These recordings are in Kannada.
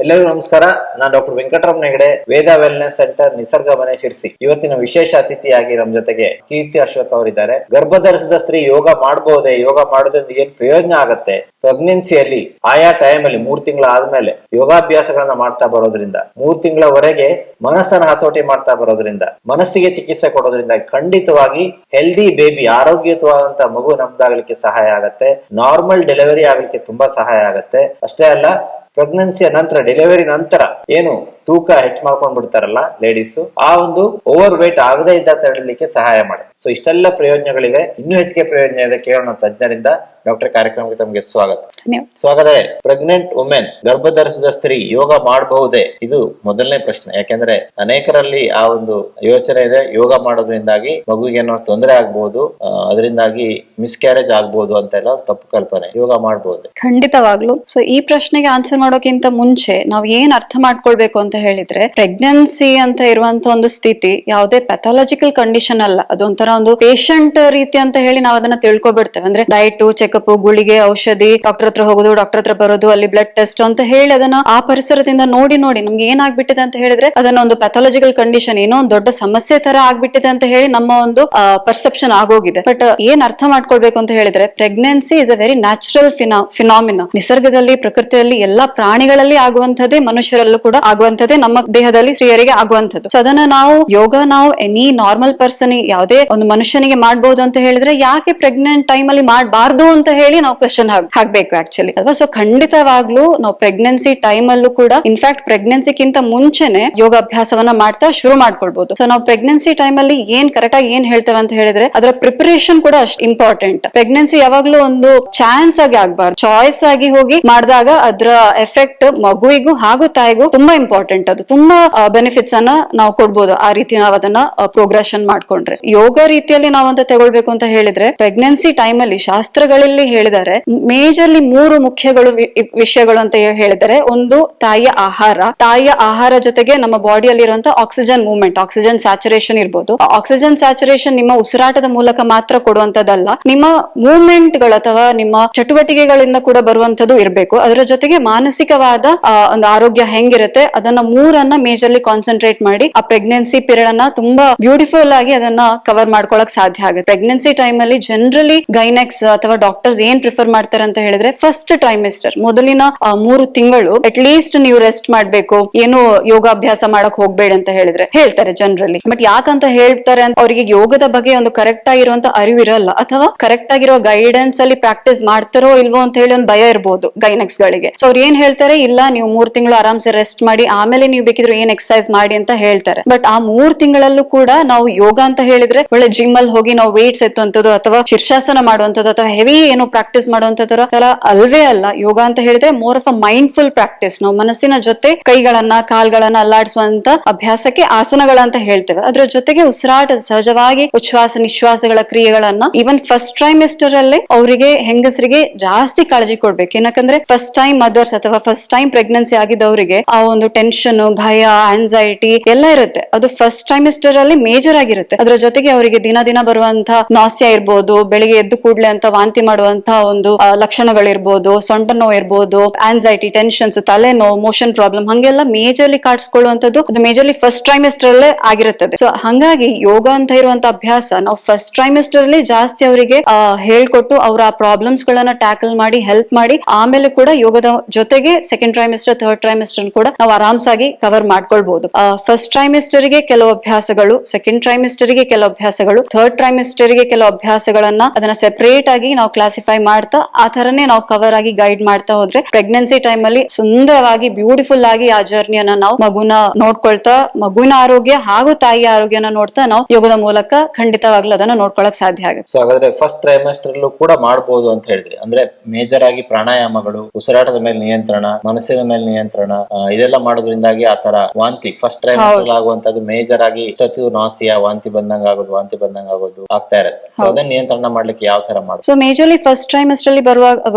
ಎಲ್ಲರಿಗೂ ನಮಸ್ಕಾರ. ನಾನು ಡಾಕ್ಟರ್ ವೆಂಕಟರಮಣ ಹೆಗಡೆ, ವೇದ ವೆಲ್ನೆಸ್ ಸೆಂಟರ್, ನಿಸರ್ಗ ಮನೆ, ಶಿರ್ಸಿ. ಇವತ್ತಿನ ವಿಶೇಷ ಅತಿಥಿಯಾಗಿ ನಮ್ಮ ಜೊತೆಗೆ ಕೀರ್ತಿ ಅಶ್ವಥ್ ಅವರಿದ್ದಾರೆ. ಗರ್ಭಧರಿಸಿದ ಸ್ತ್ರೀ ಯೋಗ ಮಾಡಬಹುದೇ, ಯೋಗ ಮಾಡೋದ್ರಿಂದ ಏನ್ ಪ್ರಯೋಜನ ಆಗತ್ತೆ, ಪ್ರೆಗ್ನೆನ್ಸಿಯಲ್ಲಿ ಆಯಾ ಟೈಮ್ ಅಲ್ಲಿ 3 ತಿಂಗಳ ಆದ್ಮೇಲೆ ಯೋಗಾಭ್ಯಾಸಗಳನ್ನ ಮಾಡ್ತಾ ಬರೋದ್ರಿಂದ, 3 ತಿಂಗಳವರೆಗೆ ಮನಸ್ಸನ್ನ ಹತೋಟಿ ಮಾಡ್ತಾ ಬರೋದ್ರಿಂದ, ಮನಸ್ಸಿಗೆ ಚಿಕಿತ್ಸೆ ಕೊಡೋದ್ರಿಂದ ಖಂಡಿತವಾಗಿ ಹೆಲ್ದಿ ಬೇಬಿ, ಆರೋಗ್ಯಯುತವಾದಂತ ಮಗು ನಮ್ದಾಗಲಿಕ್ಕೆ ಸಹಾಯ ಆಗತ್ತೆ. ನಾರ್ಮಲ್ ಡೆಲಿವರಿ ಆಗ್ಲಿಕ್ಕೆ ತುಂಬಾ ಸಹಾಯ ಆಗತ್ತೆ. ಅಷ್ಟೇ ಅಲ್ಲ, ಪ್ರೆಗ್ನೆನ್ಸಿಯ ನಂತರ, ಡೆಲಿವರಿ ನಂತರ ಏನು ತೂಕ ಹೆಚ್ಚು ಮಾಡ್ಕೊಂಡ್ ಬಿಡ್ತಾರಲ್ಲ ಲೇಡೀಸ್, ಆ ಒಂದು ಓವರ್ ವೇಟ್ ಆಗದೇ ಇದ್ದ ತಡೆಯಲಿಕ್ಕೆ ಸಹಾಯ ಮಾಡುತ್ತೆ. ಸೊ ಇಷ್ಟೆಲ್ಲ ಪ್ರಯೋಜನಗಳಿವೆ. ಇನ್ನೂ ಹೆಚ್ಚಿಗೆ ಪ್ರಯೋಜನ ಇದೆ. ಕೇಳೋಣ ತಜ್ಞರಿಂದ. ಡಾಕ್ಟರ್, ಕಾರ್ಯಕ್ರಮಕ್ಕೆ ತಮಗೆ ಸ್ವಾಗತ. ಸ್ವಾಗತ. ಪ್ರೆಗ್ನೆಂಟ್ ವುಮೆನ್, ಗರ್ಭಧರಿಸಿದ ಸ್ತ್ರೀ ಯೋಗ ಮಾಡಬಹುದೇ? ಇದು ಮೊದಲನೇ ಪ್ರಶ್ನೆ. ಯಾಕೆಂದ್ರೆ ಅನೇಕರಲ್ಲಿ ಆ ಒಂದು ಯೋಚನೆ ಇದೆ, ಯೋಗ ಮಾಡೋದ್ರಿಂದಾಗಿ ಮಗುವಿಗೆ ಏನೋ ತೊಂದರೆ ಆಗ್ಬಹುದು, ಅದರಿಂದಾಗಿ ಮಿಸ್ಕ್ಯಾರೇಜ್ ಆಗ್ಬಹುದು ಅಂತೆಲ್ಲ ತಪ್ಪು ಕಲ್ಪನೆ. ಯೋಗ ಮಾಡಬಹುದು? ಖಂಡಿತವಾಗ್ಲು. ಸೊ ಈ ಪ್ರಶ್ನೆಗೆ ಆನ್ಸರ್ ಮಾಡೋಕ್ಕಿಂತ ಮುಂಚೆ ನಾವು ಏನ್ ಅರ್ಥ ಮಾಡ್ಕೊಳ್ಬೇಕು ಅಂತ ಹೇಳಿದ್ರೆ, ಪ್ರೆಗ್ನೆನ್ಸಿ ಅಂತ ಇರುವಂತ ಒಂದು ಸ್ಥಿತಿ ಯಾವುದೇ ಪ್ಯಾಥಾಲಜಿಕಲ್ ಕಂಡೀಷನ್ ಅಲ್ಲ. ಅದೊಂಥರ ಒಂದು ಪೇಷಂಟ್ ರೀತಿ ಅಂತ ಹೇಳಿ ನಾವು ಅದನ್ನ ತಿಳ್ಕೊಬಿಡ್ತೇವೆ. ಅಂದ್ರೆ ಡಯಟ್, ಚೆಕಪ್, ಗುಳಿಗೆ, ಔಷಧಿ, ಡಾಕ್ಟರ್ ಹತ್ರ ಹೋಗೋದು, ಡಾಕ್ಟರ್ ಹತ್ರ ಬರೋದು, ಅಲ್ಲಿ ಬ್ಲಡ್ ಟೆಸ್ಟ್ ಅಂತ ಹೇಳಿ ಅದನ್ನ ಆ ಪರಿಸರದಿಂದ ನೋಡಿ ನಮ್ಗೆ ಏನಾಗ್ಬಿಟ್ಟಿದೆ ಅಂತ ಹೇಳಿದ್ರೆ ಅದನ್ನ ಒಂದು ಪ್ಯಾಥಾಲಜಿಕಲ್ ಕಂಡೀಷನ್, ಏನೋ ಒಂದು ದೊಡ್ಡ ಸಮಸ್ಯೆ ತರ ಆಗ್ಬಿಟ್ಟಿದೆ ಅಂತ ಹೇಳಿ ನಮ್ಮ ಒಂದು ಪರ್ಸೆಪ್ಷನ್ ಆಗೋಗಿದೆ. ಬಟ್ ಏನ್ ಅರ್ಥ ಮಾಡ್ಕೊಳ್ಬೇಕು ಅಂತ ಹೇಳಿದ್ರೆ, pregnancy is a very natural phenomena. ನಿಸರ್ಗದಲ್ಲಿ, ಪ್ರಕೃತಿಯಲ್ಲಿ, ಎಲ್ಲಾ ಪ್ರಾಣಿಗಳಲ್ಲಿ ಆಗುವಂತದ್ದೇ, ಮನುಷ್ಯರಲ್ಲೂ ಕೂಡ ಆಗುವಂತದ್ದೇ, ನಮ್ಮ ದೇಹದಲ್ಲಿ ಸ್ತ್ರೀಯರಿಗೆ ಆಗುವಂತದ್ದು. ಸೊ ಅದನ್ನ ನಾವು ಎನಿ ನಾರ್ಮಲ್ ಪರ್ಸನ್, ಯಾವುದೇ ಒಂದು ಮನುಷ್ಯನಿಗೆ ಮಾಡ್ಬೋದು ಅಂತ ಹೇಳಿದ್ರೆ ಯಾಕೆ ಪ್ರೆಗ್ನೆಂಟ್ ಟೈಮ್ ಅಲ್ಲಿ ಮಾಡಬಾರ್ದು ಅಂತ ಹೇಳಿ ನಾವು ಕ್ವಶನ್ ಹಾಕ್ಬೇಕು ಆಕ್ಚುಲಿ ಅಲ್ವಾ. ಸೊ ಖಂಡಿತವಾಗ್ಲೂ ನಾವು ಪ್ರೆಗ್ನೆನ್ಸಿ ಟೈಮ್ ಅಲ್ಲೂ ಕೂಡ, ಇನ್ಫ್ಯಾಕ್ಟ್ ಪ್ರೆಗ್ನೆನ್ಸಿಗಿಂತ ಮುಂಚೆನೆ ಯೋಗಾಭ್ಯಾಸವನ್ನ ಮಾಡ್ತಾ ಶುರು ಮಾಡ್ಕೊಳ್ಬಹುದು. ಸೊ ನಾವು ಪ್ರೆಗ್ನೆನ್ಸಿ ಟೈಮ್ ಅಲ್ಲಿ ಏನ್ ಕರೆಕ್ಟ್ ಆಗಿ ಏನ್ ಹೇಳ್ತೇವೆ ಅಂತ ಹೇಳಿದ್ರೆ, ಅದರ ಪ್ರಿಪರೇಷನ್ ಕೂಡ ಅಷ್ಟು ಇಂಪಾರ್ಟೆಂಟ್. ಪ್ರೆಗ್ನೆನ್ಸಿ ಯಾವಾಗ್ಲೂ ಒಂದು ಚಾನ್ಸ್ ಆಗಿ ಆಗ್ಬಾರ್ದು, ಚಾಯ್ಸ್ ಆಗಿ ಹೋಗಿ ಮಾಡಿದಾಗ ಅದರ ಎಫೆಕ್ಟ್ ಮಗುವಿಗೂ ಹಾಗೂ ತಾಯಿಗೂ ತುಂಬಾ ಇಂಪಾರ್ಟೆಂಟ್. ಅದು ತುಂಬಾ ಬೆನಿಫಿಟ್ಸ್ ಅನ್ನ ನಾವು ಕೊಡ್ಬೋದು ಆ ರೀತಿ ನಾವು ಅದನ್ನ ಪ್ರೋಗ್ರೆಷನ್ ಮಾಡ್ಕೊಂಡ್ರೆ. ಯೋಗ ರೀತಿಯಲ್ಲಿ ನಾವಂತ ತಗೊಳ್ಬೇಕು ಅಂತ ಹೇಳಿದ್ರೆ, ಪ್ರೆಗ್ನೆನ್ಸಿ ಟೈಮ್ ಅಲ್ಲಿ ಶಾಸ್ತ್ರಗಳಲ್ಲಿ ಹೇಳಿದ್ದಾರೆ, ಮೇಜರ್ಲಿ 3 ವಿಷಯಗಳು ಅಂತ ಹೇಳಿದರೆ, ಒಂದು ತಾಯಿಯ ಆಹಾರ ಜೊತೆಗೆ ನಮ್ಮ ಬಾಡಿಯಲ್ಲಿ ಇರುವಂತಹ ಆಕ್ಸಿಜನ್ ಮೂವ್ಮೆಂಟ್, ಆಕ್ಸಿಜನ್ ಸ್ಯಾಚುರೇಷನ್ ಇರ್ಬೋದು. ಆಕ್ಸಿಜನ್ ಸ್ಯಾಚುರೇಷನ್ ನಿಮ್ಮ ಉಸಿರಾಟದ ಮೂಲಕ ಮಾತ್ರ ಕೊಡುವಂತದ್ದಲ್ಲ, ನಿಮ್ಮ ಮೂವ್ಮೆಂಟ್ ಗಳು ಅಥವಾ ನಿಮ್ಮ ಚಟುವಟಿಕೆಗಳಿಂದ ಕೂಡ ಬರುವಂತದ್ದು ಇರಬೇಕು. ಅದರ ಜೊತೆಗೆ ಮಾನಸಿಕವಾದ ಒಂದು ಆರೋಗ್ಯ ಹೆಂಗಿರುತ್ತೆ ಅದನ್ನ 3 ಮೇಜರ್ಲಿ ಕಾನ್ಸಂಟ್ರೇಟ್ ಮಾಡಿ ಆ ಪ್ರೆಗ್ನೆನ್ಸಿ ಪೀರಿಯಡ್ ಅನ್ನ ತುಂಬಾ ಬ್ಯೂಟಿಫುಲ್ ಆಗಿ ಅದನ್ನ ಕವರ್ ಮಾಡ್ಕೊಳಕ್ ಸಾಧ್ಯ ಆಗುತ್ತೆ. ಪ್ರೆಗ್ನೆನ್ಸಿ ಟೈಮ್ ಅಲ್ಲಿ ಜನರಲಿ ಗೈನೆಕ್ಸ್ ಅಥವಾ ಡಾಕ್ಟರ್ಸ್ ಏನ್ ಪ್ರಿಫರ್ ಮಾಡ್ತಾರೆ ಅಂತ ಹೇಳಿದ್ರೆ, ಫಸ್ಟ್ ಟ್ರೈಮಿಸ್ಟರ್, ಮೊದಲಿನ 3 ತಿಂಗಳು ಅಟ್ ಲೀಸ್ಟ್ ನೀವು ರೆಸ್ಟ್ ಮಾಡ್ಬೇಕು, ಏನು ಯೋಗಾಭ್ಯಾಸ ಮಾಡಕ್ ಹೋಗ್ಬೇಡಿ ಅಂತ ಹೇಳಿದ್ರೆ ಹೇಳ್ತಾರೆ ಜನರಲಿ. ಬಟ್ ಯಾಕಂತ ಹೇಳ್ತಾರೆ ಅಂತ ಅವರಿಗೆ ಯೋಗದ ಬಗ್ಗೆ ಒಂದು ಕರೆಕ್ಟ್ ಆಗಿರುವಂತ ಅರಿವು ಇರಲ್ಲ, ಅಥವಾ ಕರೆಕ್ಟ್ ಆಗಿರೋ ಗೈಡೆನ್ಸ್ ಅಲ್ಲಿ ಪ್ರಾಕ್ಟೀಸ್ ಮಾಡ್ತಾರೋ ಇಲ್ವೋ ಅಂತ ಹೇಳಿ ಒಂದು ಭಯ ಇರ್ಬೋದು ಗೈನೆಕ್ಸ್ ಗಳಿಗೆ. ಸೊ ಅವ್ರು ಏನ್ ಹೇಳ್ತಾರೆ, ಇಲ್ಲ ನೀವು 3 ತಿಂಗಳು ಆರಾಮ್ಸೆ ರೆಸ್ಟ್ ಮಾಡಿ, ಆಮೇಲೆ ನೀವು ಬೇಕಿದ್ರು ಏನ್ ಎಕ್ಸರ್ಸೈಸ್ ಮಾಡಿ ಅಂತ ಹೇಳ್ತಾರೆ. ಬಟ್ ಆ 3 ತಿಂಗಳಲ್ಲೂ ಕೂಡ ನಾವು ಯೋಗ ಅಂತ ಹೇಳಿದ್ರೆ ಒಳ್ಳೆ ಜಿಮ್ ಅಲ್ಲಿ ಹೋಗಿ ನಾವು ವೇಟ್ಸ್ ಎತ್ತುವಂಥದ್ದು ಅಥವಾ ಶೀರ್ಷಾಸನ ಮಾಡುವಂಥದ್ದು ಅಥವಾ ಹೆವಿ ಏನು ಪ್ರಾಕ್ಟೀಸ್ ಮಾಡುವಂಥದ್ದು ಅಲ್ವೇ ಅಲ್ಲ. ಯೋಗ ಅಂತ ಹೇಳಿದ್ರೆ more of a mindful practice. ನಾವು ಮನಸ್ಸಿನ ಜೊತೆ ಕೈಗಳನ್ನ, ಕಾಲ್ಗಳನ್ನ ಅಲ್ಲಾಡಿಸುವಂತ ಅಭ್ಯಾಸಕ್ಕೆ ಆಸನಗಳಂತ ಹೇಳ್ತೇವೆ. ಅದ್ರ ಜೊತೆಗೆ ಉಸಿರಾಟ, ಸಹಜವಾಗಿ ಉಚ್ಛ್ವಾಸ ನಿಶ್ವಾಸಗಳ ಕ್ರಿಯೆಗಳನ್ನ ಈವನ್ ಫಸ್ಟ್ ಟ್ರೈಮಿಸ್ಟರ್ ಅಲ್ಲೇ ಅವರಿಗೆ, ಹೆಂಗಸರಿಗೆ ಜಾಸ್ತಿ ಕಾಳಜಿ ಕೊಡ್ಬೇಕು. ಏನಕ್ಕಂದ್ರೆ ಫಸ್ಟ್ ಟೈಮ್ ಮದರ್ಸ್ ಅಥವಾ ಫಸ್ಟ್ ಟೈಮ್ ಪ್ರೆಗ್ನೆನ್ಸಿ ಆಗಿದ್ದವರಿಗೆ ಆ ಒಂದು ಟೆನ್ಷನ್, ಭಯ, ಆನ್ಸೈಟಿ ಎಲ್ಲ ಇರುತ್ತೆ. ಅದು ಫಸ್ಟ್ ಟ್ರೈಮಿಸ್ಟರ್ ಅಲ್ಲಿ ಮೇಜರ್ ಆಗಿರುತ್ತೆ. ಅದ್ರ ಜೊತೆಗೆ ಅವರಿಗೆ ದಿನ ಬರುವಂತಹ ನಾಸ್ಯ ಇರ್ಬೋದು, ಬೆಳಿಗ್ಗೆ ಎದ್ದು ಕೂಡ್ಲೆ ಅಂತ ವಾಂತಿ ಮಾಡುವಂತಹ ಒಂದು ಲಕ್ಷಣಗಳಿರ್ಬೋದು, ಸೊಂಟ ನೋವು ಇರ್ಬೋದು, ಆನ್ಸೈಟಿ, ಟೆನ್ಷನ್ಸ್, ತಲೆನೋವು, ಮೋಷನ್ ಪ್ರಾಬ್ಲಮ್, ಹಂಗೆಲ್ಲ ಮೇಜರ್ಲಿ ಕಾಣಿಸ್ಕೊಳ್ಳುವಂತದ್ದು ಅದು ಮೇಜರ್ಲಿ ಫಸ್ಟ್ ಟ್ರೈಮಿಸ್ಟರ್ ಅಲ್ಲೇ ಆಗಿರುತ್ತದೆ. ಸೊ ಹಂಗಾಗಿ ಯೋಗ ಅಂತ ಇರುವಂತ ಅಭ್ಯಾಸ ನಾವು ಫಸ್ಟ್ ಟ್ರೈಮಿಸ್ಟರ್ ಅಲ್ಲಿ ಜಾಸ್ತಿ ಅವರಿಗೆ ಹೇಳ್ಕೊಟ್ಟು ಅವರ ಆ ಪ್ರಾಬ್ಲಮ್ಸ್ ಗಳನ್ನ ಟ್ಯಾಕಲ್ ಮಾಡಿ ಹೆಲ್ಪ್ ಮಾಡಿ, ಆಮೇಲೆ ಕೂಡ ಯೋಗದ ಜೊತೆಗೆ ಸೆಕೆಂಡ್ ಟ್ರೈಮಿಸ್ಟರ್, ಥರ್ಡ್ ಟ್ರೈಮಿಸ್ಟರ್ ಕೂಡ ನಾವು ಆರಾಮ್ಸಾಗಿ ಕವರ್ ಮಾಡ್ಕೊಳ್ಬಹುದು. ಫಸ್ಟ್ ಟ್ರೈಮಿಸ್ಟರ್ ಗೆ ಕೆಲವು ಅಭ್ಯಾಸಗಳು, ಸೆಕೆಂಡ್ ಟ್ರೈಮಿಸ್ಟರ್ ಗೆ ಕೆಲವು ಅಭ್ಯಾಸಗಳು, ಥರ್ಡ್ ಟ್ರೈಮಿಸ್ಟರ್ ಗೆ ಕೆಲವು ಅಭ್ಯಾಸಗಳನ್ನ ಅದನ್ನ ಸೆಪರೇಟ್ ಆಗಿ ನಾವು ಕ್ಲಾಸಿಫೈ ಮಾಡ್ತಾ ಆ ತರನೇ ನಾವು ಕವರ್ ಆಗಿ ಗೈಡ್ ಮಾಡ್ತಾ ಹೋದ್ರೆ ಪ್ರೆಗ್ನೆನ್ಸಿ ಟೈಮ್ ಅಲ್ಲಿ ಸುಂದರವಾಗಿ ಬ್ಯೂಟಿಫುಲ್ ಆಗಿ ಆ ಜರ್ನಿಯನ್ನ ನಾವು ಮಗುನ ನೋಡ್ಕೊಳ್ತಾ, ಮಗುವಿನ ಆರೋಗ್ಯ ಹಾಗೂ ತಾಯಿಯ ಆರೋಗ್ಯನ ನೋಡ್ತಾ ನಾವು ಯೋಗದ ಮೂಲಕ ಖಂಡಿತವಾಗ್ಲೂ ಅದನ್ನ ನೋಡ್ಕೊಳಕ್ ಸಾಧ್ಯ ಆಗುತ್ತೆ. ಸೊ ಹಾಗಾದ್ರೆ ಫಸ್ಟ್ ಟ್ರೈಮಿಸ್ಟರ್ ಕೂಡ ಮಾಡಬಹುದು ಅಂತ ಹೇಳಿದ್ರಿ. ಅಂದ್ರೆ ಮೇಜರ್ ಆಗಿ ಪ್ರಾಣಾಯಾಮಗಳು, ಉಸಿರಾಟದ ಮೇಲೆ ನಿಯಂತ್ರಣ, ಮನಸ್ಸಿನ ಮೇಲೆ ನಿಯಂತ್ರಣ, ಇದೆಲ್ಲ ಮಾಡೋದ್ರಿಂದ ಮಾಡೋದ್ರಿಂದಾಗಿ ಆ ತರ ವಾಂತಿ ಫಸ್ಟ್ ಟ್ರೈಮೆಸ್ಟರ್ ಆಗುವಂತದ್ದು ಮೇಜರ್ ಆಗಿ ನಾಸಿಯಾ ವಾಂತಿ ಬಂದಂಗ ಆಗೋದು ಆಗ್ತಾ ಇರುತ್ತೆ. ಸೊ ಅದನ್ನ ನಿಯಂತ್ರಣ ಮಾಡ್ಲಿಕ್ಕೆ ಯಾವ ತರ ಮಾಡೋದು? ಸೊ ಮೇಜರ್ಲಿ ಫಸ್ಟ್ ಟ್ರೈಮೆಸ್ಟರ್ ಅಲ್ಲಿ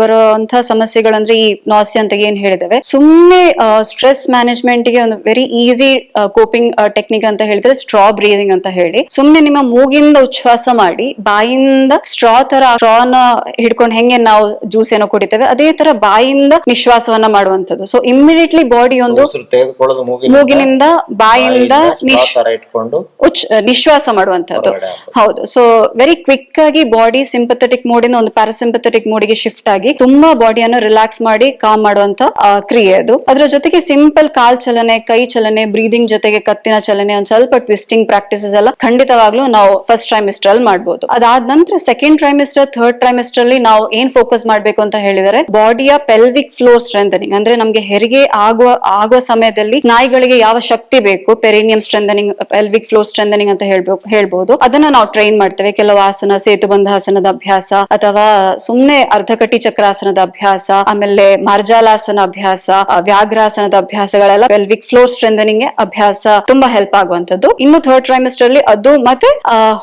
ಬರುವಂತಹ ಸಮಸ್ಯೆಗಳಂದ್ರೆ ಈ ನಾಸಿ ಅಂತ ಏನ್ ಹೇಳಿದ್ದೇವೆ, ಸುಮ್ನೆ ಸ್ಟ್ರೆಸ್ ಮ್ಯಾನೇಜ್ಮೆಂಟ್ ಗೆ ಒಂದು ವೆರಿ ಈಸಿ ಕೋಪಿಂಗ್ ಟೆಕ್ನಿಕ್ ಅಂತ ಹೇಳಿದ್ರೆ ಸ್ಟ್ರಾ ಬ್ರೀದಿಂಗ್ ಅಂತ ಹೇಳಿ, ಸುಮ್ನೆ ನಿಮ್ಮ ಮೂಗಿಂದ ಉಚ್ಛ್ವಾಸ ಮಾಡಿ ಬಾಯಿಂದ ಸ್ಟ್ರಾನ ಹಿಡ್ಕೊಂಡು ಹೆಂಗೆ ನಾವು ಜ್ಯೂಸ್ ಏನೋ ಕುಡಿತೇವೆ ಅದೇ ತರ ಬಾಯಿಂದ ನಿಶ್ವಾಸವನ್ನ ಮಾಡುವಂತದ್ದು. ಸೊ ಇಮಿಡಿಯೇಟ್ಲಿ ಬಾಡಿ ಒಂದು ತೆಗೆದುಕೊಳ್ಳೋದು ಮೂಗಿನಿಂದ ಬಾಯಿಂದ ಇಟ್ಕೊಂಡು ನಿಶ್ವಾಸ ಮಾಡುವಂತದ್ದು. ಹೌದು. ಸೊ ವೆರಿ ಕ್ವಿಕ್ ಆಗಿ ಬಾಡಿ ಸಿಂಪಥೆಟಿಕ್ ಮೋಡಿನ ಒಂದು ಪ್ಯಾರಾಸಿಂಪಥೆಟಿಕ್ ಮೋಡಿಗೆ ಶಿಫ್ಟ್ ಆಗಿ ತುಂಬಾ ಬಾಡಿಯನ್ನು ರಿಲ್ಯಾಕ್ಸ್ ಮಾಡಿ ಕಾಮ್ ಮಾಡುವಂತ ಕ್ರಿಯೆ ಅದು. ಅದರ ಜೊತೆಗೆ ಸಿಂಪಲ್ ಕಾಲ್ ಚಲನೆ, ಕೈ ಚಲನೆ, ಬ್ರೀದಿಂಗ್ ಜೊತೆಗೆ ಕತ್ತಿನ ಚಲನೆ, ಒಂದ್ ಸ್ವಲ್ಪ ಟ್ವಿಸ್ಟಿಂಗ್ ಪ್ರಾಕ್ಟೀಸಸ್ ಎಲ್ಲ ಖಂಡಿತವಾಗ್ಲೂ ನಾವು ಫಸ್ಟ್ ಟ್ರೈಮಿಸ್ಟರ್ ಅಲ್ಲಿ ಮಾಡಬಹುದು. ಅದಾದ ನಂತರ ಸೆಕೆಂಡ್ ಟ್ರೈಮಿಸ್ಟರ್, ಥರ್ಡ್ ಟ್ರೈಮಿಸ್ಟರ್ ಅಲ್ಲಿ ನಾವು ಏನ್ ಫೋಕಸ್ ಮಾಡ್ಬೇಕು ಅಂತ ಹೇಳಿದರೆ ಬಾಡಿಯ ಪೆಲ್ವಿಕ್ ಫ್ಲೋರ್ ಸ್ಟ್ರೆಂಥನಿಂಗ್, ಅಂದ್ರೆ ನಮ್ಗೆ ಹೆರಿಗೆ ಆಗುವ ಸಮಯದಲ್ಲಿ ಸ್ನಾಯುಗಳಿಗೆ ಯಾವ ಶಕ್ತಿ ಬೇಕು, ಪೆರಿನಿಯಂ ಸ್ಟ್ರೆಂಥನಿಂಗ್, ಪೆಲ್ವಿಕ್ ಫ್ಲೋರ್ ಸ್ಟ್ರೆಂಥನಿಂಗ್ ಅಂತ ಹೇಳ್ಬಹುದು. ಅದನ್ನ ನಾವು ಟ್ರೈನ್ ಮಾಡ್ತೇವೆ. ಕೆಲವು ಆಸನ, ಸೇತುಬಂಧಾಸನದ ಅಭ್ಯಾಸ ಅಥವಾ ಸುಮ್ನೆ ಅರ್ಧಕಟಿ ಚಕ್ರಾಸನದ ಅಭ್ಯಾಸ, ಆಮೇಲೆ ಮಾರ್ಜಾಲಾಸನ ಅಭ್ಯಾಸ, ವ್ಯಾಘ್ರಾಸನದ ಅಭ್ಯಾಸಗಳೆಲ್ಲ ಪೆಲ್ವಿಕ್ ಫ್ಲೋರ್ ಸ್ಟ್ರೆಂಥನಿಂಗ್ ಅಭ್ಯಾಸ ತುಂಬಾ ಹೆಲ್ಪ್ ಆಗುವಂತದ್ದು. ಇನ್ನು ಥರ್ಡ್ ಟ್ರೈಮಿಸ್ಟರ್ ಅಲ್ಲಿ ಅದು ಮತ್ತೆ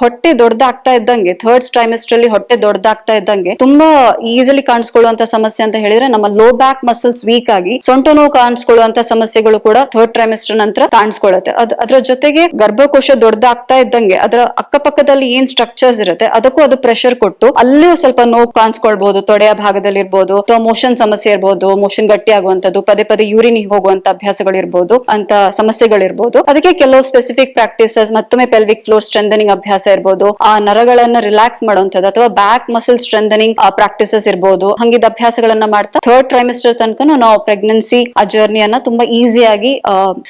ಹೊಟ್ಟೆ ದೊಡ್ಡದಾಗ್ತಾ ಇದ್ದಂಗೆ, ಥರ್ಡ್ ಟ್ರೈಮಿಸ್ಟರ್ ಅಲ್ಲಿ ಹೊಟ್ಟೆ ದೊಡ್ಡದಾಗ್ತಾ ಇದ್ದಂಗೆ ತುಂಬಾ ಈಸಿಲಿ ಕಾಣಿಸ್ಕೊಳ್ಳುವಂತ ಸಮಸ್ಯೆ ಅಂತ ಹೇಳಿದ್ರೆ ನಮ್ಮ ಲೋ ಬ್ಯಾಕ್ ಮಸಲ್ಸ್ ವೀಕ್ ಆಗಿ ಸೊಂಟ ನೋವು ಕಾಣಿಸ್ಕೊಳ್ಳುವಂತ ಸಮಸ್ಯೆಗಳು ಕೂಡ ಥರ್ಡ್ ಟ್ರೈಮಿಸ್ಟರ್ ನಂತರ ಕಾಣಿಸ್ಕೊಳ್ಳುತ್ತೆ. ಅದರ ಜೊತೆಗೆ ಗರ್ಭಕೋಶ ದೊಡ್ಡದಾಗ್ತಾ ಇದ್ದಂಗೆ ಅದರ ಅಕ್ಕಪಕ್ಕದಲ್ಲಿ ಏನ್ ಸ್ಟ್ರಕ್ಚರ್ಸ್ ಇರುತ್ತೆ ಅದಕ್ಕೂ ಅದು ಪ್ರೆಷರ್ ಕೊಟ್ಟು ಅಲ್ಲೂ ಸ್ವಲ್ಪ ನೋವು ಕಾಣಿಸ್ಕೊಳ್ಬಹುದು. ತೊಡೆಯ ಭಾಗದಲ್ಲಿ ಇರ್ಬೋದು ಅಥವಾ ಮೋಷನ್ ಸಮಸ್ಯೆ ಇರ್ಬೋದು, ಮೋಷನ್ ಗಟ್ಟಿ ಆಗುವಂತದ್ದು, ಪದೇ ಪದೇ ಯೂರಿನ್ ಹೋಗುವಂತ ಅಭ್ಯಾಸಗಳು ಇರ್ಬೋದು, ಅಂತ ಸಮಸ್ಯೆಗಳಿರ್ಬೋದು. ಅದಕ್ಕೆ ಕೆಲವು ಸ್ಪೆಸಿಫಿಕ್ ಪ್ರಾಕ್ಟೀಸಸ್, ಮತ್ತೊಮ್ಮೆ ಪೆಲ್ವಿಕ್ ಫ್ಲೋರ್ ಸ್ಟ್ರೆಂಥನಿಂಗ್ ಅಭ್ಯಾಸ ಇರ್ಬೋದು, ಆ ನರಗಳನ್ನ ರಿಲ್ಯಾಕ್ಸ್ ಮಾಡುವಂತದ್ದು ಅಥವಾ ಬ್ಯಾಕ್ ಮಸಲ್ ಸ್ಟ್ರೆಂಥನಿಂಗ್ ಪ್ರಾಕ್ಟೀಸಸ್ ಇರ್ಬೋದು. ಹಂಗಿದ ಅಭ್ಯಾಸಗಳನ್ನ ಮಾಡ್ತಾ ಥರ್ಡ್ ಟ್ರೈಮಿಸ್ಟರ್ ತನಕ ನಾವು ಪ್ರೆಗ್ನೆನ್ಸಿ ಆ ಜರ್ನಿಯನ್ನ ತುಂಬಾ ಈಸಿಯಾಗಿ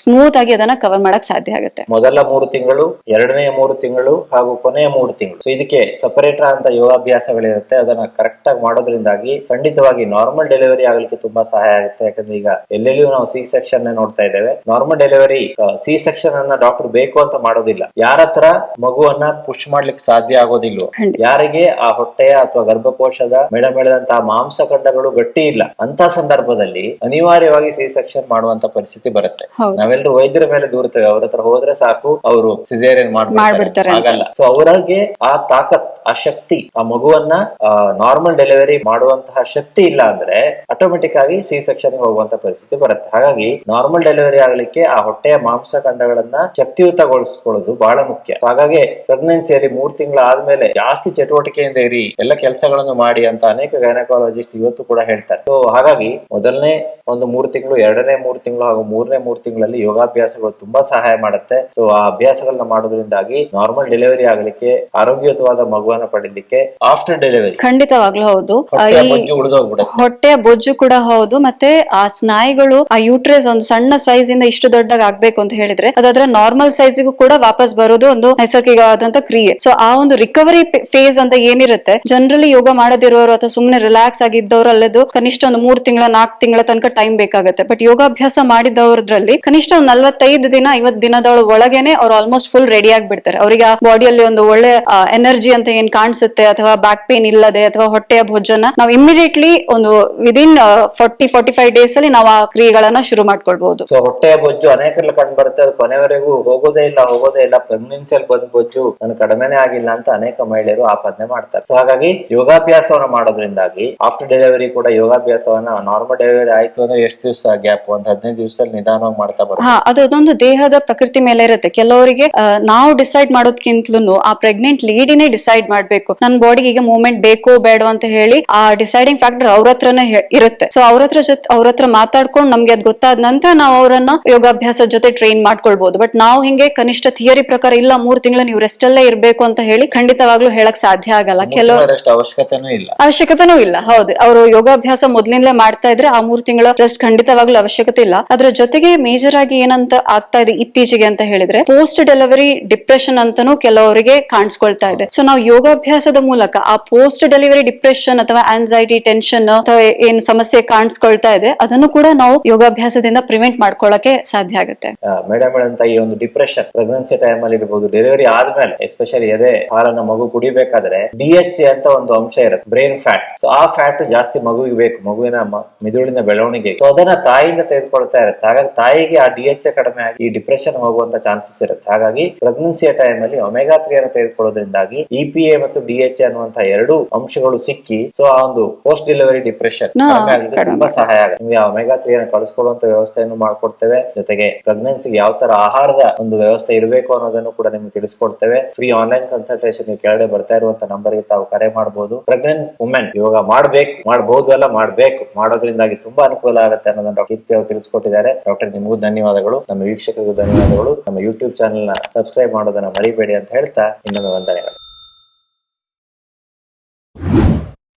ಸ್ಮೂತ್ ಆಗಿ ಅದನ್ನ ಕವರ್ ಮಾಡಕ್ ಸಾಧ್ಯ ಆಗುತ್ತೆ. ಮೊದಲ 3 ತಿಂಗಳು, ಎರಡನೇ 3 ತಿಂಗಳು ಹಾಗೂ ಕೊನೆಯ 3 ತಿಂಗಳು. ಸೊ ಇದಕ್ಕೆ ಸಪರೇಟ್ ಅಂತ ಯೋಗಾಭ್ಯಾಸಗಳಿರುತ್ತೆ. ಅದನ್ನ ಕರೆಕ್ಟ್ ಆಗಿ ಮಾಡೋದ್ರಿಂದಾಗಿ ಖಂಡಿತವಾಗಿ ನಾರ್ಮಲ್ ಡೆಲಿವರಿ ಆಗ್ಲಿಕ್ಕೆ ತುಂಬಾ ಸಹಾಯ ಆಗುತ್ತೆ. ಯಾಕಂದ್ರೆ ಈಗ ಎಲ್ಲೆಲ್ಲಿಯೂ ನಾವು ಸಿ ಸೆಕ್ಷನ್ ನೋಡ್ತಾ ಇದ್ದೇವೆ. ನಾರ್ಮಲ್ ಡೆಲಿವರಿ ಸಿ ಸೆಕ್ಷನ್ ಅನ್ನ ಡಾಕ್ಟರ್ ಬೇಕು ಅಂತ ಮಾಡೋದಿಲ್ಲ. ಯಾರ ಹತ್ರ ಮಗುವನ್ನ ಪುಷ್ ಮಾಡ್ಲಿಕ್ಕೆ ಸಾಧ್ಯ ಆಗೋದಿಲ್ವೋ, ಯಾರಿಗೆ ಆ ಹೊಟ್ಟೆಯ ಅಥವಾ ಗರ್ಭಕೋಶದ ಮೇಳದಂತಹ ಮಾಂಸಖಂಡಗಳು ಗಟ್ಟಿ ಇಲ್ಲ ಅಂತ ಸಂದರ್ಭದಲ್ಲಿ ಅನಿವಾರ್ಯವಾಗಿ ಸಿ ಸೆಕ್ಷನ್ ಮಾಡುವಂತ ಪರಿಸ್ಥಿತಿ ಬರುತ್ತೆ. ನಾವೆಲ್ಲರೂ ವೈದ್ಯರ ಮೇಲೆ ದೂರ್ತೇವೆ, ಅವ್ರ ಹತ್ರ ಹೋದ್ರೆ ಸಾಕು ಅವರು ಸಿಸೇರಿಯನ್ ಮಾಡ್ಬಿಡ್ತಾರೆ. ಹಾಗಲ್ಲ. ಸೊ ಅವರಿಗೆ ಆ ತಾಕತ್, ಆ ಶಕ್ತಿ, ಆ ಮಗುವನ್ನ ನಾರ್ಮಲ್ ಡೆಲಿವರಿ ಮಾಡುವಂತಹ ಶಕ್ತಿ ಇಲ್ಲ ಅಂದ್ರೆ ಆಟೋಮೆಟಿಕ್ ಆಗಿ ಸಿ ಸೆಕ್ಷನ್ ಹೋಗುವಂತ ಪರಿಸ್ಥಿತಿ ಬರುತ್ತೆ. ಹಾಗಾಗಿ ನಾರ್ಮಲ್ ಡೆಲಿವರಿ ಆಗ್ಲಿಕ್ಕೆ ಆ ಹೊಟ್ಟೆಯ ಮಾಂಸಖಂಡಗಳನ್ನ ಶಕ್ತಿಯುತಗೊಳಿಸ್ಕೊಳ್ಳೋದು ಬಹಳ ಮುಖ್ಯ. ಹಾಗಾಗಿ ಪ್ರೆಗ್ನೆನ್ಸಿಯಲ್ಲಿ 3 ತಿಂಗಳು ಆದ್ಮೇಲೆ ಜಾಸ್ತಿ ಚಟುವಟಿಕೆಯಿಂದ ಇರಿ, ಎಲ್ಲ ಕೆಲಸಗಳನ್ನು ಮಾಡಿ ಅಂತ ಅನೇಕ ಗೈನಕಾಲಜಿಸ್ಟ್ ಇವತ್ತು ಕೂಡ ಹೇಳ್ತಾರೆ. ಸೊ ಹಾಗಾಗಿ ಮೊದಲನೇ ಒಂದು 3 ತಿಂಗಳು, ಎರಡನೇ 3 ತಿಂಗಳು ಹಾಗೂ ಮೂರನೇ 3 ತಿಂಗಳಲ್ಲಿ ಯೋಗಾಭ್ಯಾಸಗಳು ತುಂಬಾ ಸಹಾಯ ಮಾಡುತ್ತೆ. ಸೊ ಆ ಅಭ್ಯಾಸಗಳನ್ನ ಮಾಡೋದ್ರಿಂದಾಗಿ ನಾರ್ಮಲ್ ಡೆಲಿವರಿ ಆಗಲಿಕ್ಕೆ, ಆರೋಗ್ಯಯುತವಾದ ಮಗುವನ್ನ ಪಡೀಲಿಕ್ಕೆ ಆಫ್ಟರ್ ಡೆಲಿವರಿ ಖಂಡಿತವಾಗ್ಲೂ ಹೌದು. ಹೊಟ್ಟೆಯ ಬೊಜ್ಜು ಕೂಡ ಹೌದು. ಮತ್ತೆ ಆ ಸ್ನಾಯುಗಳು, ಆ ಯೂಟ್ರಸ್ ಒಂದು ಸಣ್ಣ ಸೈಜ್ ಇಂದ ಇಷ್ಟು ದೊಡ್ಡದಾಗಿ ಆಗ್ಬೇಕು ಅಂತ ಹೇಳಿದ್ರೆ ಅದರ ನಾರ್ಮಲ್ ಸೈಜ್ಗೂ ಕೂಡ ವಾಪಸ್ ಬರೋದು ಒಂದು ನೈಸರ್ಗಿಕವಾದಂತ ಕ್ರಿಯೆ. ಸೊ ಆ ಒಂದು ರಿಕವರಿ ಫೇಸ್ ಅಂತ ಏನಿರುತ್ತೆ, ಜನರಲಿ ಯೋಗ ಮಾಡದಿರೋರು ಅಥವಾ ಸುಮ್ನೆ ರಿಲ್ಯಾಕ್ಸ್ ಆಗಿದ್ದವರು ಅಲ್ಲದು ಕನಿಷ್ಠ ಒಂದು 3 ತಿಂಗಳ 4 ತಿಂಗಳ ತನಕ ಟೈಮ್ ಬೇಕಾಗುತ್ತೆ. ಬಟ್ ಯೋಗಾಭ್ಯಾಸ ಮಾಡಿದವರದ್ರಲ್ಲಿ ಕನಿಷ್ಠ ಒಂದು 45 ದಿನ 50 ದಿನದ ಒಳಗೇನೆ ಅವ್ರು ಆಲ್ಮೋಸ್ಟ್ ಫುಲ್ ರೆಡಿ ಆಗ್ಬಿಡ್ತಾರೆ. ಅವರಿಗೆ ಆ ಬಾಡಿಯಲ್ಲಿ ಒಂದು ಒಳ್ಳೆ ಎನರ್ಜಿ ಅಂತ ಏನ್ ಕಾಣಿಸುತ್ತೆ, ಅಥವಾ ಬ್ಯಾಕ್ ಪೇನ್ ಇಲ್ಲದೆ ಅಥವಾ ಹೊಟ್ಟೆಯ ಭೋಜನ ನಾವು ಇಮಿಡಿಯೇಟ್ಲಿ ಒಂದು ವಿದಿನ್ 40-45 ಡೇಸ್ ಅಲ್ಲಿ ನಾವು ಆ ಕ್ರಿಯೆಗಳನ್ನ ಶುರು ಮಾಡ್ಕೊಳ್ಬಹುದು. ಸೊ ಹೊಟ್ಟೆಯ ಬೊಜ್ಜು ಅನೇಕರಲ್ಲಿ ಕಂಡು ಬರುತ್ತೆ. ಅದು ಕೊನೆವರೆಗೂ ಹೋಗೋದೇ ಇಲ್ಲ. ಪ್ರೆಗ್ನೆನ್ಸಿಯಲ್ಲಿ ಬಂದ ಬೊಜ್ಜು ನನ್ ಕಡಿಮೆನೇ ಆಗಿಲ್ಲ ಅಂತ ಅನೇಕ ಮಹಿಳೆಯರು ಆಪಾದನೆ ಮಾಡ್ತಾರೆ. ಸೊ ಹಾಗಾಗಿ ಯೋಗಾಭ್ಯಾಸವನ್ನ ಮಾಡೋದ್ರಿಂದಾಗಿ ಆಫ್ಟರ್ ಡೆಲಿವರಿ ಕೂಡ ಯೋಗಾಭ್ಯಾಸವನ್ನ, ನಾರ್ಮಲ್ ಡೆಲಿವರಿ ಆಯ್ತು ಅಂದ್ರೆ ಎಷ್ಟು ದಿವಸ ಗ್ಯಾಪ್, ಒಂದು 15 ದಿವಸದಲ್ಲಿ ನಿಧಾನವಾಗಿ ಮಾಡ್ತಾ ಬರುತ್ತೆ. ಅದೊಂದು ದೇಹದ ಪ್ರಕೃತಿ ಮೇಲೆ ಇರುತ್ತೆ. ಕೆಲವರಿಗೆ ನಾವು ಡಿಸೈಡ್ ಮಾಡೋದಕ್ಕಿಂತಲೂ ಆ ಪ್ರೆಗ್ನೆಂಟ್ ಲೇಡಿನೇ ಡಿಸೈಡ್ ಮಾಡ್ಬೇಕು, ನನ್ನ ಬಾಡಿಗೆ ಈಗ ಮೂವ್ಮೆಂಟ್ ಬೇಕೋ ಬೇಡ ಅಂತ ಹೇಳಿ ಆ ಡಿಸೈಡಿಂಗ್ ಫ್ಯಾಕ್ಟರ್ ಅವ್ರ ಹತ್ರನೇ ಇರುತ್ತೆ. ಸೊ ಅವ್ರ ಹತ್ರ ಮಾತಾಡ್ಕೊಂಡು ನಮ್ಗೆ ಅದ್ ಗೊತ್ತಾದ ನಂತರ ನಾವು ಅವರನ್ನ ಯೋಗಾಭ್ಯಾಸದ ಜೊತೆ ಟ್ರೈನ್ ಮಾಡ್ಕೊಳ್ಬಹುದು. ಬಟ್ ನಾವು ಹಿಂಗೆ ಕನಿಷ್ಠ ಥಿಯರಿ ಪ್ರಕಾರ ಇಲ್ಲ 3 ತಿಂಗಳು ನೀವು ರೆಸ್ಟ್ ಅಲ್ಲೇ ಇರ್ಬೇಕು ಅಂತ ಹೇಳಿ ಖಂಡಿತವಾಗ್ಲೂ ಹೇಳಕ್ ಸಾಧ್ಯ ಆಗಲ್ಲ. ಕೆಲವು ಅವಶ್ಯಕತೆನೂ ಇಲ್ಲ. ಹೌದು, ಅವರು ಯೋಗಾಭ್ಯಾಸ ಮೊದ್ಲಿಂದಲೇ ಮಾಡ್ತಾ ಇದ್ರೆ ಆ 3 ತಿಂಗಳ ರೆಸ್ಟ್ ಖಂಡಿತವಾಗ್ಲೂ ಅವಶ್ಯಕತೆ ಇಲ್ಲ. ಅದ್ರ ಜೊತೆಗೆ ಮೇಜರ್ ಆಗಿ ಏನಂತ ಆಗ್ತಾ ಇದೆ ಇತ್ತೀಚೆಗೆ ಅಂತ ಹೇಳಿದ್ರೆ ಪೋಸ್ಟ್ ಡೆಲಿವರಿ ಡಿಪ್ರೆಷನ್ ಅಂತಾನೂ ಕೆಲವರಿಗೆ ಕಾಣಿಸ್ಕೊಳ್ತಾ ಇದೆ. ಸೊ ನಾವು ಯೋಗಾಭ್ಯಾಸದ ಮೂಲಕ ಆ ಪೋಸ್ಟ್ ಡೆಲಿವರಿ ಡಿಪ್ರೆಷನ್ ಅಥವಾ ಆನ್ಸೈಟಿ, ಟೆನ್ಷನ್ ಅಥವಾ ಏನ್ ಸಮಸ್ಯೆ ಕಾಣಿಸ್ಕೊಳ್ತಾ ಇದೆ ಅದನ್ನು ಕೂಡ ನಾವು ಯೋಗಾಭ್ಯಾಸದಿಂದ ಪ್ರಿವೆಂಟ್ ಮಾಡ್ಕೊಳ್ಳಕ್ಕೆ ಸಾಧ್ಯ ಆಗುತ್ತೆ. ಮೇಡಮ್ ಅಂತ ಈ ಒಂದು ಡಿಪ್ರೆಷನ್ ಪ್ರೆಗ್ನೆನ್ಸಿ ಟೈಮ್ ಅಲ್ಲಿ ಇರಬಹುದು, ಡೆಲಿವರಿ ಆದ್ಮೇಲೆ ಎಸ್ಪೆಷಲಿ ಎದೆ ಹಾಲನ್ನ ಮಗು ಕುಡಿಬೇಕಾದ್ರೆ DHA ಅಂತ ಒಂದು ಅಂಶ ಇರುತ್ತೆ, ಬ್ರೈನ್ ಫ್ಯಾಟ್. ಸೊ ಆ ಫ್ಯಾಟ್ ಜಾಸ್ತಿ ಮಗುವಿಗೆ ಬೇಕು, ಮಗುವಿನ ಮಿದುಳಿನ ಬೆಳವಣಿಗೆ. ಸೊ ಅದನ್ನ ತಾಯಿಯಿಂದ ತೆಗೆದುಕೊಳ್ತಾ ಇರುತ್ತೆ. ಹಾಗಾಗಿ ಹಾಗಾಗಿ ತಾಯಿಗೆ ಆ DHA ಕಡಿಮೆ ಆಗಿ ಈ ಡಿಪ್ರೆಷನ್ ಹೋಗುವಂತ ಚಾನ್ಸಸ್ ಇರುತ್ತೆ. ಹಾಗಾಗಿ ಪ್ರೆಗ್ನೆನ್ಸಿಯ ಟೈಮ್ ಅಲ್ಲಿ ಒಮೆಗಾ 3 ಅನ್ನು ತೆಗೆದುಕೊಳ್ಳೋದ್ರಿಂದಾಗಿ EPA ಮತ್ತು DHA ಅನ್ನುವಂತ ಎರಡು ಅಂಶಗಳು ಸಿಕ್ಕಿ ಸೊ ಆ ಒಂದು ಪೋಸ್ಟ್ ಡೆಲಿವರಿ ಡಿಪ್ರೆಷನ್ ಕಡಿಮೆ ಆಗಲಿಕ್ಕೆ ತುಂಬಾ ಸಹಾಯ ಆಗುತ್ತೆ. ನಿಮ್ಗೆ ಒಮೆಗಾ 3 ಅನ್ನು ಕಳಿಸ್ಕೊಡುವಂತ ವ್ಯವಸ್ಥೆಯನ್ನು ಮಾಡ್ಕೊಡ್ತೇವೆ. ಜೊತೆಗೆ ಪ್ರೆಗ್ನೆನ್ಸಿಗೆ ಯಾವ ತರ ಆಹಾರದ ಒಂದು ವ್ಯವಸ್ಥೆ ಇರಬೇಕು ಅನ್ನೋದನ್ನು ಕೂಡ ನಿಮ್ಗೆ ತಿಳಿಸ್ಕೊಡ್ತೇವೆ. ಫ್ರೀ ಆನ್ಲೈನ್ ಕನ್ಸಲ್ಟೇಷನ್ ಕೆಳಗಡೆ ಬರ್ತಾ ಇರುವಂತ ನಂಬರ್ಗೆ ತಾವು ಕರೆ ಮಾಡಬಹುದು. ಪ್ರೆಗ್ನೆಂಟ್ ವುಮೆನ್ ಯೋಗ ಮಾಡಬೇಕು, ಮಾಡಬಹುದು ಅಲ್ಲ ಮಾಡಬೇಕು, ಮಾಡೋದ್ರಿಂದಾಗಿ ತುಂಬಾ ಅನುಕೂಲ ಆಗುತ್ತೆ ಅನ್ನೋದನ್ನ ಡಾಕ್ಟರ್ ಕೀರ್ತಿ ಅವರು ತಿಳಿಸ್ಕೊಟ್ಟಿದ್ದಾರೆ. ಡಾಕ್ಟರ್ ನಿಮಗೂ ಧನ್ಯವಾದಗಳು, ನಮ್ಮ ವೀಕ್ಷಕರಿಗೂ ಧನ್ಯವಾದಗಳು. ನಮ್ಮ ಯೂಟ್ಯೂಬ್ ಚಾನೆಲ್ ನ ಸಬ್ಸ್ಕ್ರೈಬ್ ಮಾಡೋದನ್ನ ಮರಿಬೇಡಿ ಅಂತ ಹೇಳ್ತಾ ಇನ್ನೊಮ್ಮೆ ವಂದನೆಗಳು.